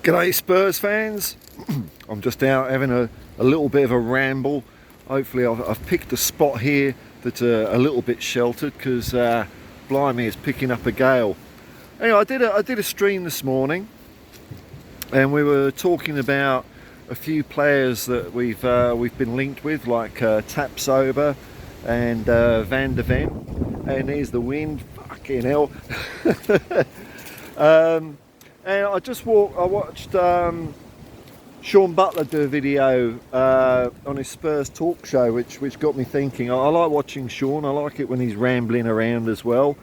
G'day Spurs fans. I'm just out having a little bit of a ramble. Hopefully I've picked a spot here that's a little bit sheltered because blimey, it's picking up a gale. Anyway, I did a stream this morning and we were talking about a few players that we've been linked with, like Tapsoba and Van der Ven. And there's the wind, fucking hell. And I watched Sean Butler do a video on his Spurs talk show, which got me thinking. I like watching Sean. I like it when he's rambling around as well,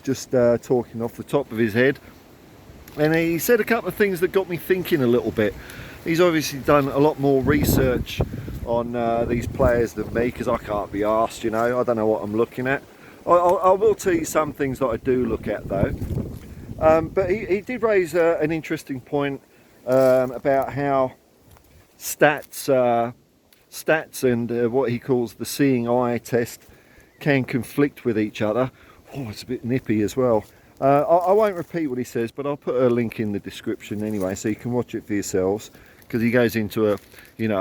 just talking off the top of his head. And he said a couple of things that got me thinking a little bit. He's obviously done a lot more research on these players than me, because I can't be arsed, you know. I don't know what I'm looking at. I will tell you some things that I do look at though. But he did raise an interesting point about how stats and what he calls the seeing eye test can conflict with each other. Oh, it's a bit nippy as well. I won't repeat what he says, but I'll put a link in the description anyway, so you can watch it for yourselves, because he goes into a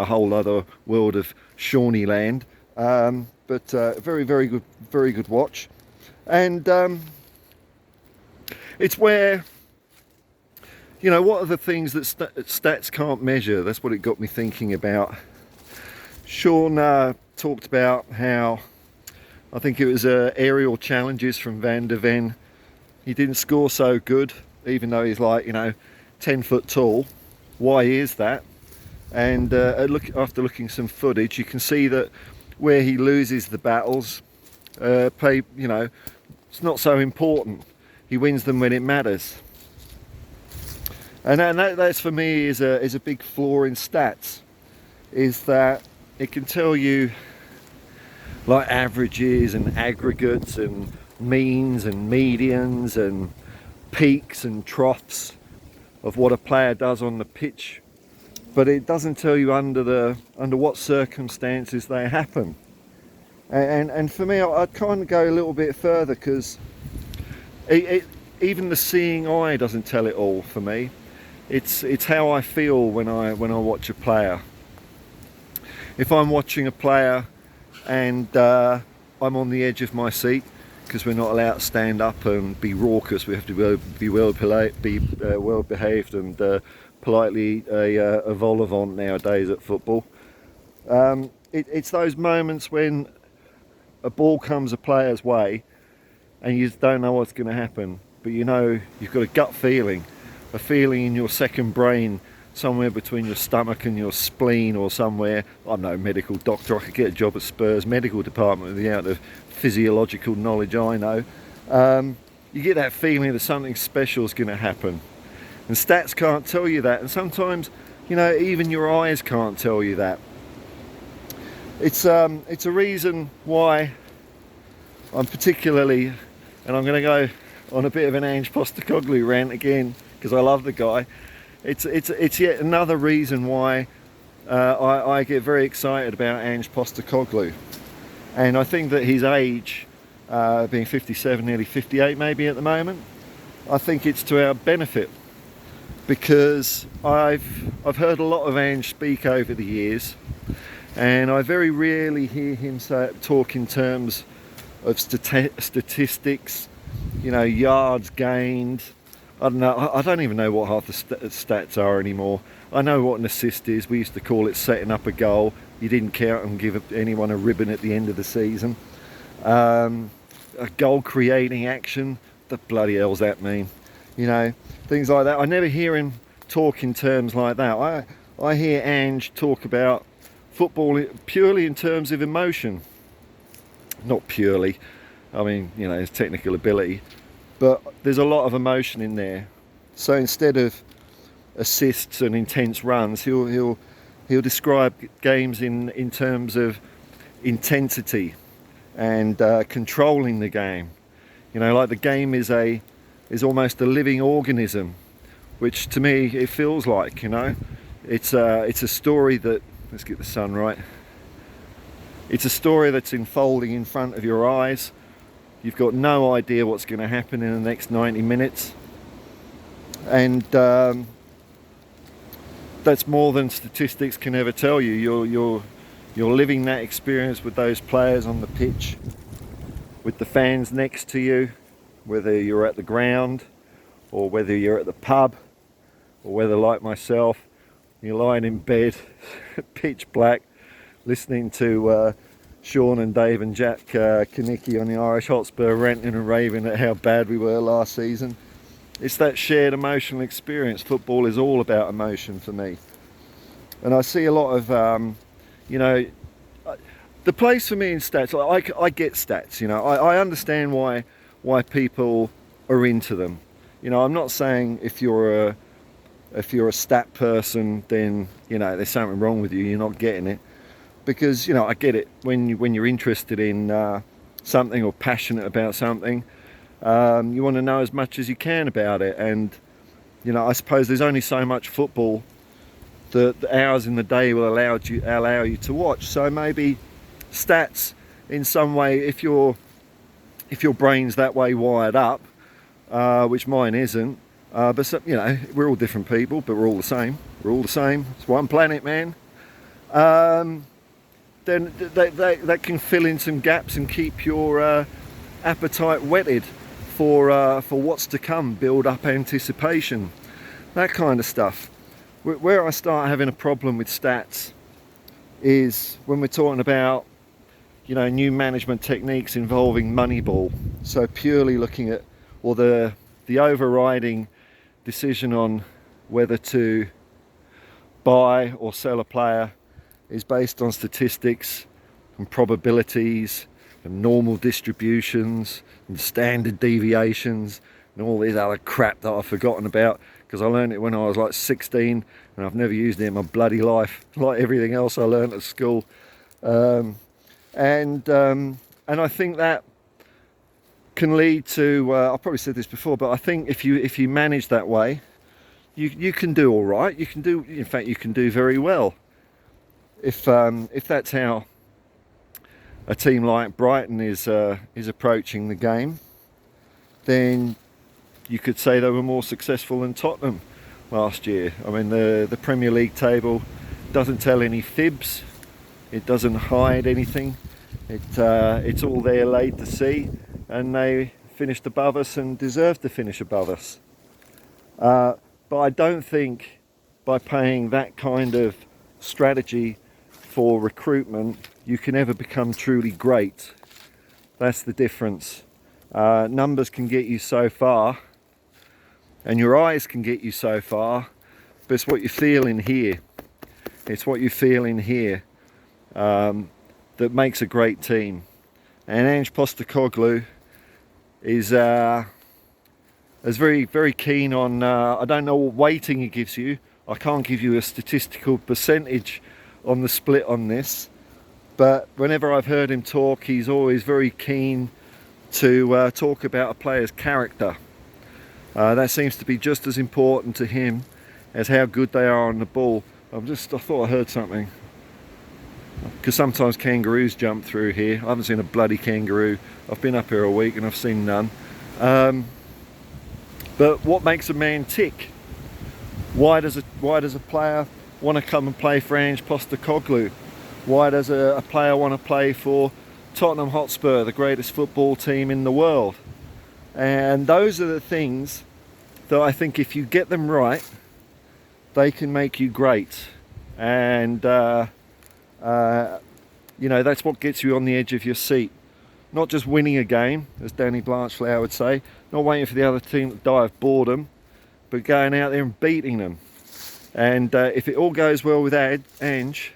whole other world of Shawnee land. But very good watch, and it's where, you know, what are the things that stats can't measure? That's what it got me thinking about. Sean talked about how, I think it was aerial challenges from Van der Ven. He didn't score so good, even though he's like, 10 foot tall. Why is that? And after looking some footage, you can see that where he loses the battles, it's not so important. He wins them when it matters. And that's for me is a big flaw in stats, is that it can tell you like averages and aggregates and means and medians and peaks and troughs of what a player does on the pitch, but it doesn't tell you under what circumstances they happen. And for me, I'd kind of go a little bit further, because even the seeing eye doesn't tell it all for me. It's how I feel when I watch a player. If I'm watching a player and I'm on the edge of my seat, because we're not allowed to stand up and be raucous, we have to be well behaved and politely a vol au vent nowadays at football. It's those moments when a ball comes a player's way and you just don't know what's going to happen, but you know you've got a gut feeling, a feeling in your second brain, somewhere between your stomach and your spleen, or somewhere. I'm no medical doctor, I could get a job at Spurs medical department with the amount of physiological knowledge I know. You get that feeling that something special is going to happen, and stats can't tell you that, and sometimes, even your eyes can't tell you that. It's a reason why I'm particularly, and I'm going to go on a bit of an Ange Postecoglou rant again, because I love the guy. It's yet another reason why I get very excited about Ange Postecoglou. And I think that his age, being 57, nearly 58 maybe at the moment, I think it's to our benefit, because I've heard a lot of Ange speak over the years, and I very rarely hear him talk in terms of statistics, yards gained. I don't know. I don't even know what half the stats are anymore. I know what an assist is. We used to call it setting up a goal. You didn't count and give anyone a ribbon at the end of the season. A goal creating action. The bloody hell's that mean? Things like that. I never hear him talk in terms like that. I hear Ange talk about football purely in terms of emotion. Not purely. I mean, his technical ability. But there's a lot of emotion in there. So instead of assists and intense runs, he'll describe games in terms of intensity and controlling the game. Like the game is almost a living organism, which to me it feels like. It's a story that, let's get the sun right. It's a story that's unfolding in front of your eyes. You've got no idea what's going to happen in the next 90 minutes. And that's more than statistics can ever tell you. You're living that experience with those players on the pitch, with the fans next to you, whether you're at the ground or whether you're at the pub, or whether, like myself, you're lying in bed, pitch black, listening to Sean and Dave and Jack Kinnicky on the Irish Hotspur ranting and raving at how bad we were last season. It's that shared emotional experience. Football is all about emotion for me. And I see a lot of, the place for me in stats, I get stats, I understand why people are into them. I'm not saying if you're a stat person, then, there's something wrong with you, you're not getting it. Because, I get it, when you're interested in something or passionate about something, you want to know as much as you can about it. And, I suppose there's only so much football that the hours in the day will allow you to watch. So maybe stats in some way, if your brain's that way wired up, which mine isn't, but so, we're all different people, but we're all the same. We're all the same. It's one planet, man. Then that can fill in some gaps and keep your appetite whetted for what's to come. Build up anticipation, that kind of stuff. Where I start having a problem with stats is when we're talking about new management techniques involving Moneyball. So purely looking at, or the overriding decision on whether to buy or sell a player is based on statistics and probabilities and normal distributions and standard deviations and all this other crap that I've forgotten about, because I learned it when I was like 16 and I've never used it in my bloody life, like everything else I learned at school. And I think that can lead to, I've probably said this before, but I think if you manage that way, you can do all right. You can do very well. If that's how a team like Brighton is approaching the game, then you could say they were more successful than Tottenham last year. I mean, the Premier League table doesn't tell any fibs. It doesn't hide anything. It's all there laid to see, and they finished above us and deserve to finish above us. But I don't think by paying that kind of strategy for recruitment you can ever become truly great. That's the difference. Numbers can get you so far, and your eyes can get you so far, but it's what you feel in here. It's what you feel in here that makes a great team. And Ange Postecoglou is very, very keen on, I don't know what weighting he gives you. I can't give you a statistical percentage on the split on this, but whenever I've heard him talk, he's always very keen to talk about a player's character. That seems to be just as important to him as how good they are on the ball. I thought I heard something, because sometimes kangaroos jump through here. I haven't seen a bloody kangaroo. I've been up here a week and I've seen none. But what makes a man tick? Why does a player want to come and play for Ange Postecoglou? Why does a player want to play for Tottenham Hotspur, the greatest football team in the world? And those are the things that I think if you get them right, they can make you great. And that's what gets you on the edge of your seat. Not just winning a game, as Danny Blanchflower would say, not waiting for the other team to die of boredom, but going out there and beating them. And if it all goes well with Ange,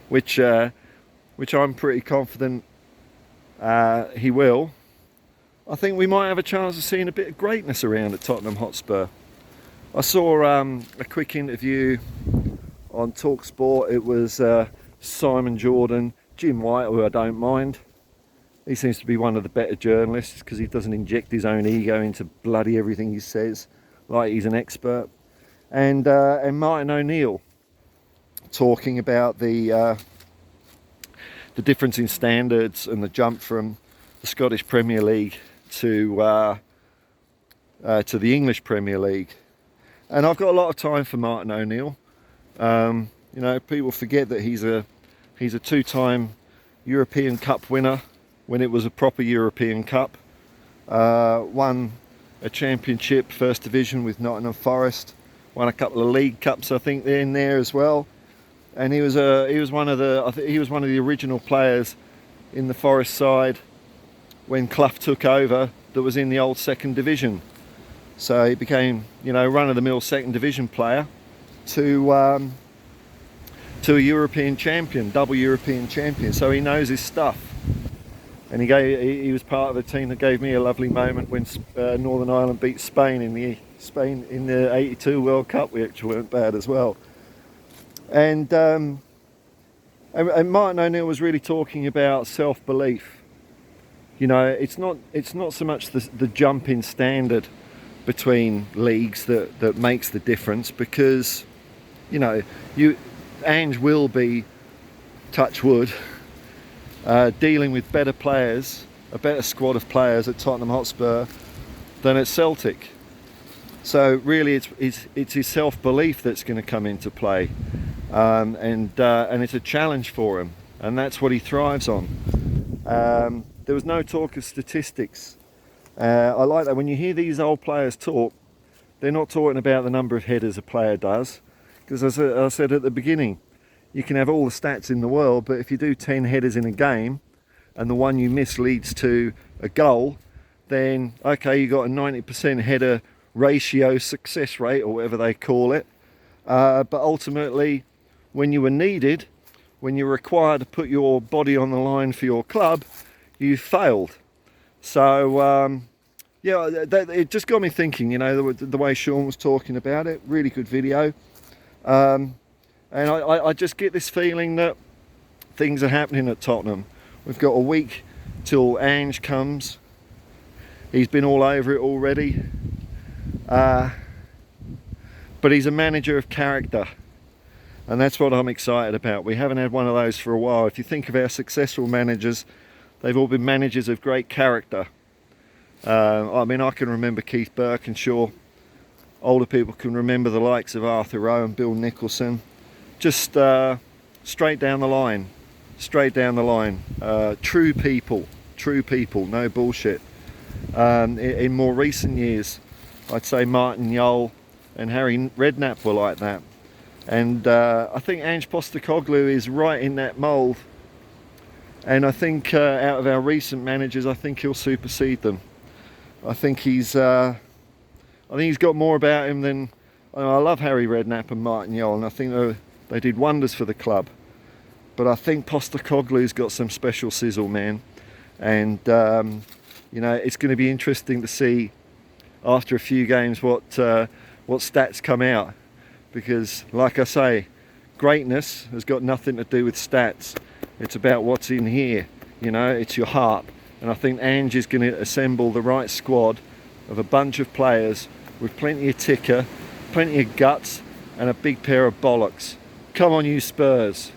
which I'm pretty confident he will, I think we might have a chance of seeing a bit of greatness around at Tottenham Hotspur. I saw a quick interview on TalkSport. It was Simon Jordan, Jim White, who I don't mind. He seems to be one of the better journalists because he doesn't inject his own ego into bloody everything he says, like he's an expert. And Martin O'Neill talking about the difference in standards and the jump from the Scottish Premier League to the English Premier League. And I've got a lot of time for Martin O'Neill. You know, people forget that he's a two-time European Cup winner when it was a proper European Cup. Won a championship, first division with Nottingham Forest. Won a couple of League Cups, I think, in there as well. And he was one of the original players in the Forest side when Clough took over, that was in the old second division. So he became, you know, run-of-the-mill second division player to a European champion, double European champion. So he knows his stuff. And he was part of a team that gave me a lovely moment when Northern Ireland beat Spain in the '82 World Cup, which weren't bad as well. And Martin O'Neill was really talking about self-belief. You know, it's not so much the jump in standard between leagues that makes the difference, because, you know, Ange will be, touch wood, dealing with better players, a better squad of players at Tottenham Hotspur than at Celtic. So really it's his self-belief that's going to come into play, and it's a challenge for him, and that's what he thrives on. There was no talk of statistics. I like that when you hear these old players talk, they're not talking about the number of headers a player does, because as I said at the beginning, you can have all the stats in the world, but if you do 10 headers in a game and the one you miss leads to a goal, then okay, you got a 90% header ratio success rate, or whatever they call it, but ultimately when you were needed, when you were required to put your body on the line for your club, you failed. So yeah, it just got me thinking, you know, the way Sean was talking about it. Really good video. And I just get this feeling that things are happening at Tottenham. We've got a week till Ange comes. He's been all over it already. But he's a manager of character. And that's what I'm excited about. We haven't had one of those for a while. If you think of our successful managers, they've all been managers of great character. I mean, I can remember Keith Birkinshaw. Older people can remember the likes of Arthur Rowe and Bill Nicholson. Just straight down the line. Straight down the line. True people, no bullshit. In more recent years, I'd say Martin Jol and Harry Redknapp were like that. And I think Ange Postecoglou is right in that mould. And I think out of our recent managers, I think he'll supersede them. I think he's got more about him than... I love Harry Redknapp and Martin Jol, and I think they did wonders for the club. But I think Postecoglou's got some special sizzle, man. And you know, it's going to be interesting to see after a few games what stats come out, because, like I say, greatness has got nothing to do with stats. It's about what's in here, you know, it's your heart. And I think Ange is going to assemble the right squad of a bunch of players with plenty of ticker, plenty of guts, and a big pair of bollocks. Come on, you Spurs.